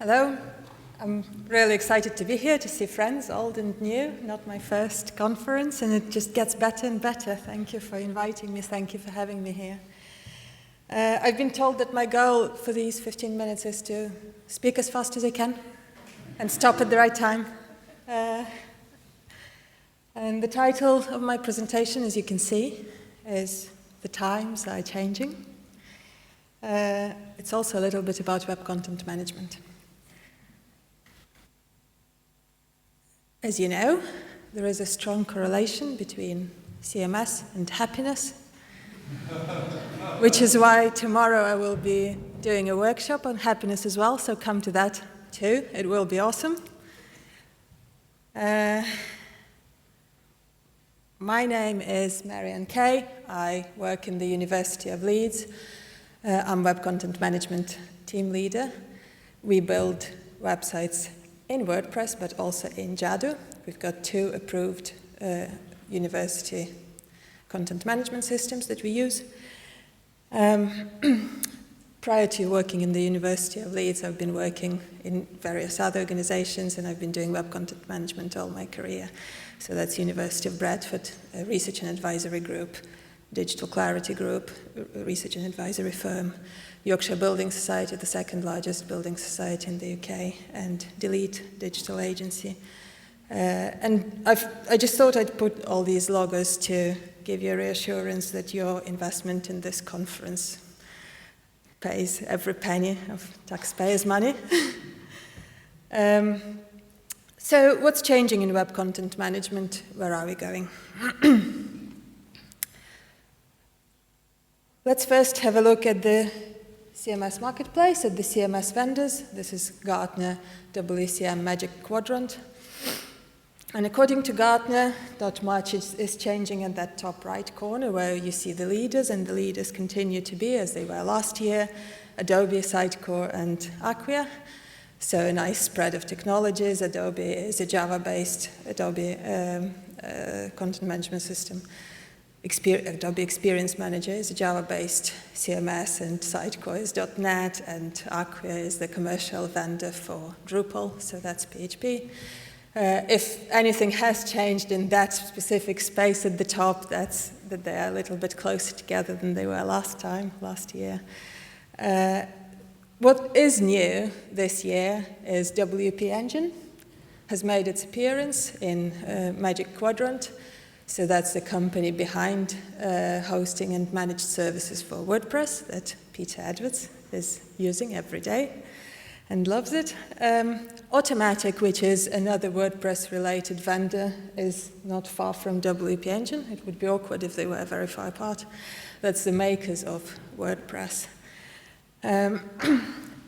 Hello, I'm really excited to be here, to see friends, old and new. Not my first conference, and it just gets better and better. Thank you for inviting me, thank you for having me here. I've been told that my goal for these 15 minutes is to speak as fast as I can and stop at the right time. And the title of my presentation, as you can see, is "The Times Are Changing." It's also a little bit about web content management. As you know, there is a strong correlation between CMS and happiness, which is why tomorrow I will be doing a workshop on happiness as well, so come to that too. It will be awesome. My name is Marianne. I work in the University of Leeds. I'm Web Content Management Team Leader. We build websites in WordPress, but also in Jadu. We've got 2 approved university content management systems that we use. Prior to working in the University of Leeds, I've been working in various other organizations, and I've been doing web content management all my career. So that's University of Bradford, a research and advisory group, Digital Clarity Group, a research and advisory firm, Yorkshire Building Society, the 2nd largest building society in the UK, and Delete Digital Agency. And I just thought I'd put all these logos to give you a reassurance that your investment in this conference pays every penny of taxpayers' money. So what's changing in web content management? Where are we going? Let's first have a look at the CMS marketplace, at the CMS vendors. This is Gartner WCM Magic Quadrant. And according to Gartner, not much is changing at that top right corner where you see the leaders, and the leaders continue to be, as they were last year, Adobe, Sitecore, and Acquia. So a nice spread of technologies. Adobe is a Java-based Adobe content management system. Adobe Experience Manager is a Java-based CMS, and Sitecore is .NET, and Acquia is the commercial vendor for Drupal, so that's PHP. If anything has changed in that specific space at the top, that's that they are a little bit closer together than they were last year. What is new this year is WP Engine has made its appearance in Magic Quadrant. So that's the company behind hosting and managed services for WordPress that Peter Edwards is using every day and loves it. Automatic, which is another WordPress-related vendor, is not far from WP Engine. It would be awkward if they were very far apart. That's the makers of WordPress.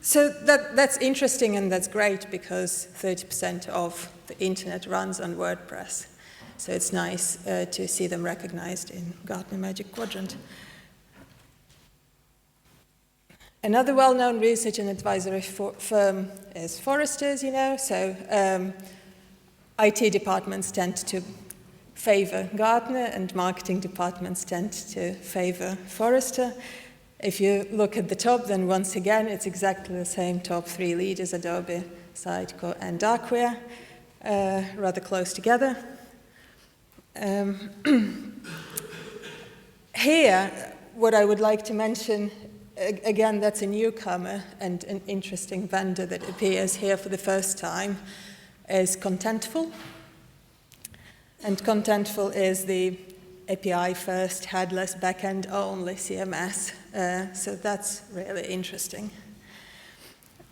So that's interesting and that's great because 30% of the internet runs on WordPress. So it's nice to see them recognized in Gartner Magic Quadrant. Another well-known research and advisory firm is Forrester, as you know. So IT departments tend to favor Gartner, and marketing departments tend to favor Forrester. If you look at the top, then once again, it's exactly the same top 3 leaders, Adobe, Sitecore, and Acquia, rather close together. Here, what I would like to mention, again, that's a newcomer and an interesting vendor that appears here for the first time, is Contentful. And Contentful is the API-first, headless, backend-only CMS. So that's really interesting.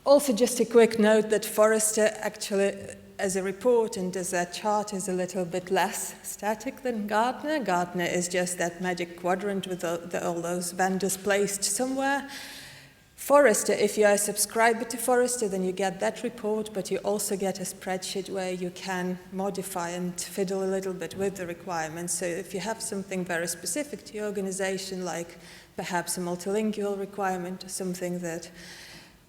Also, just a quick note that Forrester actually, as a report and as a chart, is a little bit less static than Gartner. Gartner is just that Magic Quadrant with all those vendors placed somewhere. Forrester, if you are a subscriber to Forrester, then you get that report, but you also get a spreadsheet where you can modify and fiddle a little bit with the requirements. So if you have something very specific to your organization, like perhaps a multilingual requirement, or something that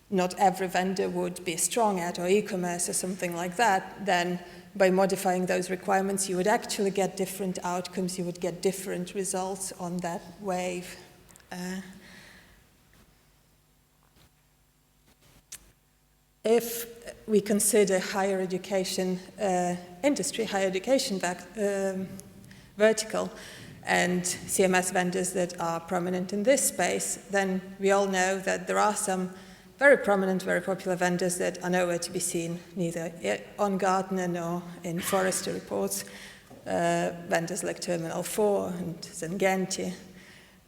not every vendor would be strong at, or e-commerce or something like that, then by modifying those requirements, you would actually get different outcomes, you would get different results on that wave. If we consider higher education industry, higher education vertical, and CMS vendors that are prominent in this space, then we all know that there are some very prominent, very popular vendors that are nowhere to be seen, neither on Gartner nor in Forrester reports. Vendors like Terminal 4 and Zengenti.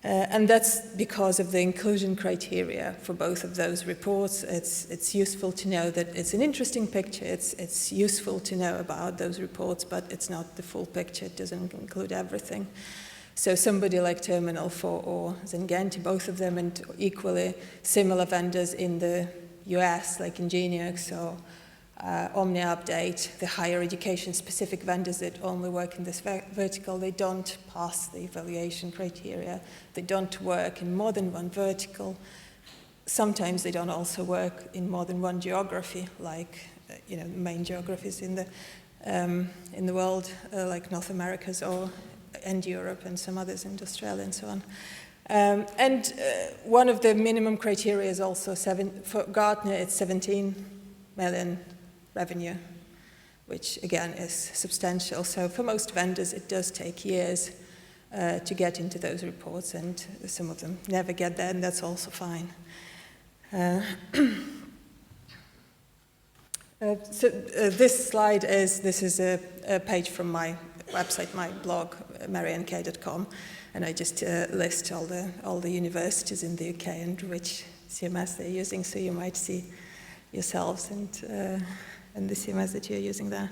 And that's because of the inclusion criteria for both of those reports. It's useful to know that it's an interesting picture. It's useful to know about those reports, but it's not the full picture. It doesn't include everything. So somebody like Terminal 4 or Zengenti, both of them, and equally similar vendors in the US, like Ingeniox or OmniUpdate, the higher education specific vendors that only work in this vertical, they don't pass the evaluation criteria. They don't work in more than one vertical. Sometimes they don't also work in more than one geography, like the main geographies in the world, like North America's and Europe and some others in Australia and so on. And one of the minimum criteria is also for Gartner, it's 17 million revenue, which again is substantial. So for most vendors, it does take years to get into those reports, and some of them never get there, and that's also fine. This slide is a page from my website, my blog, marianne.com, and I just list all the universities in the UK and which CMS they're using, so you might see yourselves and the CMS that you're using there.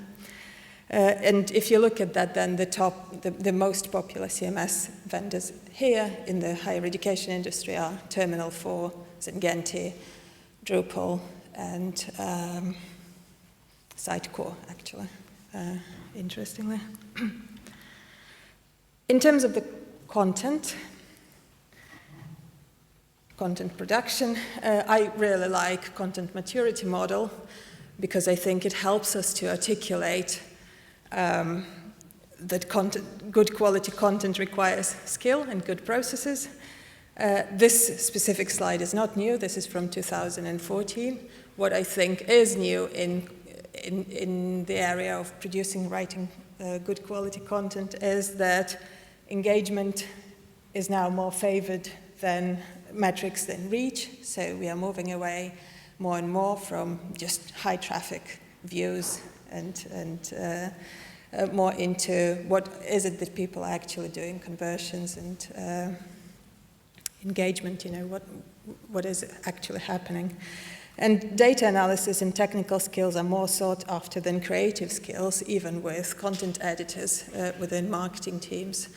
And if you look at that, then the most popular CMS vendors here in the higher education industry are Terminal 4, Zengenti, Drupal, and Sitecore, actually, interestingly. In terms of the content production, I really like content maturity model because I think it helps us to articulate that good quality content requires skill and good processes. This specific slide is not new. This is from 2014. What I think is new in the area of writing good quality content is that engagement is now more favored than metrics than reach. So we are moving away more and more from just high traffic views and more into what is it that people are actually doing, conversions and engagement, what is actually happening. And data analysis and technical skills are more sought after than creative skills, even with content editors within marketing teams.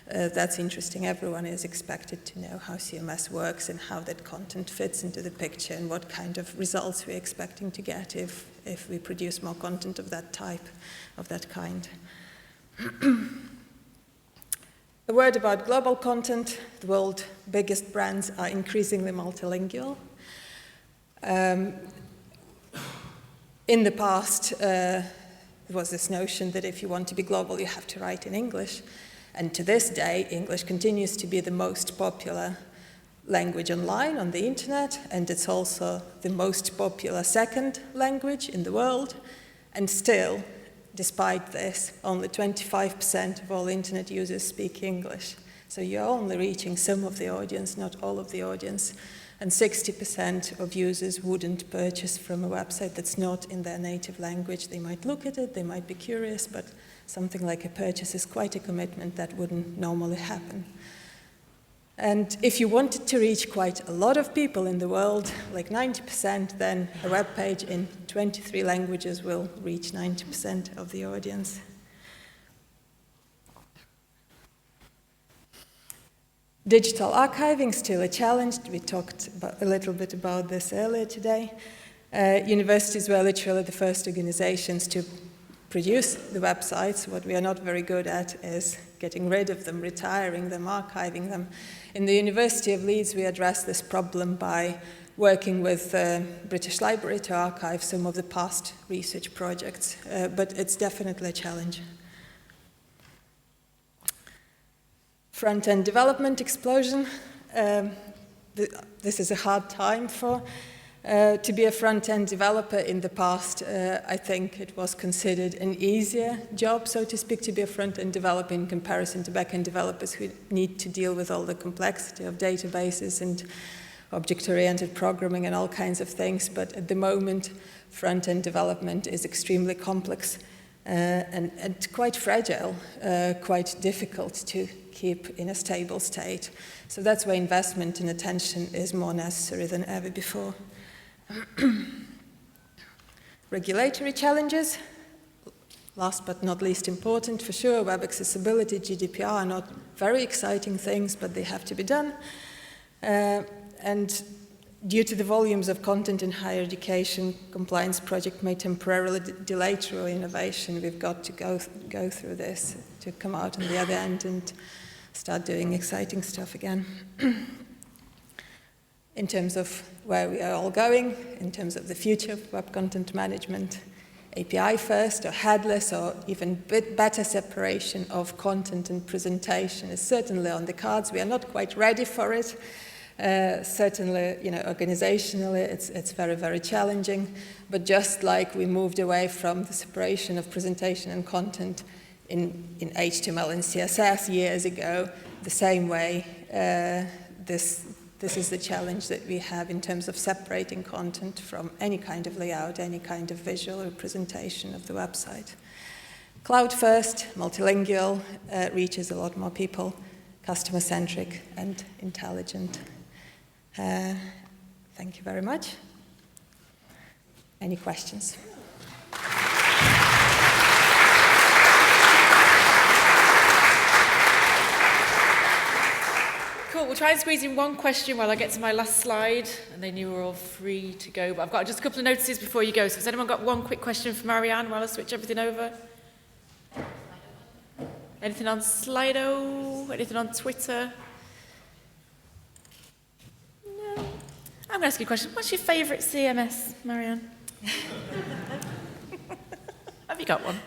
That's interesting. Everyone is expected to know how CMS works and how that content fits into the picture and what kind of results we're expecting to get if we produce more content of that type, of that kind. A word about global content. The world's biggest brands are increasingly multilingual. In the past, there was this notion that if you want to be global, you have to write in English. And to this day, English continues to be the most popular language online on the internet, and it's also the most popular second language in the world. And still, despite this, only 25% of all internet users speak English. So you're only reaching some of the audience, not all of the audience. And 60% of users wouldn't purchase from a website that's not in their native language. They might look at it, they might be curious, but something like a purchase is quite a commitment that wouldn't normally happen. And if you wanted to reach quite a lot of people in the world, like 90%, then a web page in 23 languages will reach 90% of the audience. Digital archiving, still a challenge. We talked a little bit about this earlier today. Universities were literally the first organizations to produce the websites. What we are not very good at is getting rid of them, retiring them, archiving them. In the University of Leeds, we addressed this problem by working with the British Library to archive some of the past research projects, but it's definitely a challenge. Front-end development explosion. This is a hard time for To be a front-end developer in the past, I think it was considered an easier job, so to speak, to be a front-end developer in comparison to back-end developers who need to deal with all the complexity of databases and object-oriented programming and all kinds of things. But at the moment, front-end development is extremely complex and quite fragile, quite difficult to keep in a stable state. So that's why investment and attention is more necessary than ever before. Regulatory challenges, last but not least important for sure, web accessibility, GDPR are not very exciting things, but they have to be done. And due to the volumes of content in higher education, compliance project may temporarily delay true innovation. We've got to go through this to come out on the other end and start doing exciting stuff again. In terms of where we are all going, in terms of the future of web content management, API first or headless or even better separation of content and presentation is certainly on the cards. We are not quite ready for it. Certainly, organizationally, it's very, very challenging. But just like we moved away from the separation of presentation and content in HTML and CSS years ago, the same way this is the challenge that we have in terms of separating content from any kind of layout, any kind of visual representation of the website. Cloud first, multilingual, reaches a lot more people, customer-centric and intelligent. Thank you very much. Any questions? Cool, we'll try and squeeze in one question while I get to my last slide, and then you are all free to go. But I've got just a couple of notices before you go. So has anyone got one quick question for Marianne while I switch everything over? Anything on Slido? Anything on Twitter? No. I'm going to ask you a question. What's your favourite CMS, Marianne? Have you got one?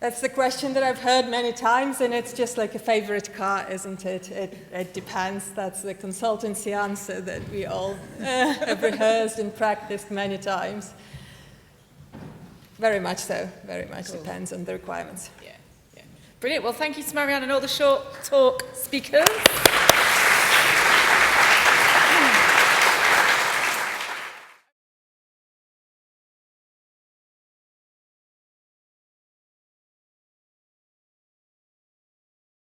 That's the question that I've heard many times, and it's just like a favorite car, isn't it? It depends. That's the consultancy answer that we all have rehearsed and practiced many times. Very much so. Very much cool. Depends on the requirements. Yeah. Brilliant. Well, thank you to Marianne and all the short talk speakers.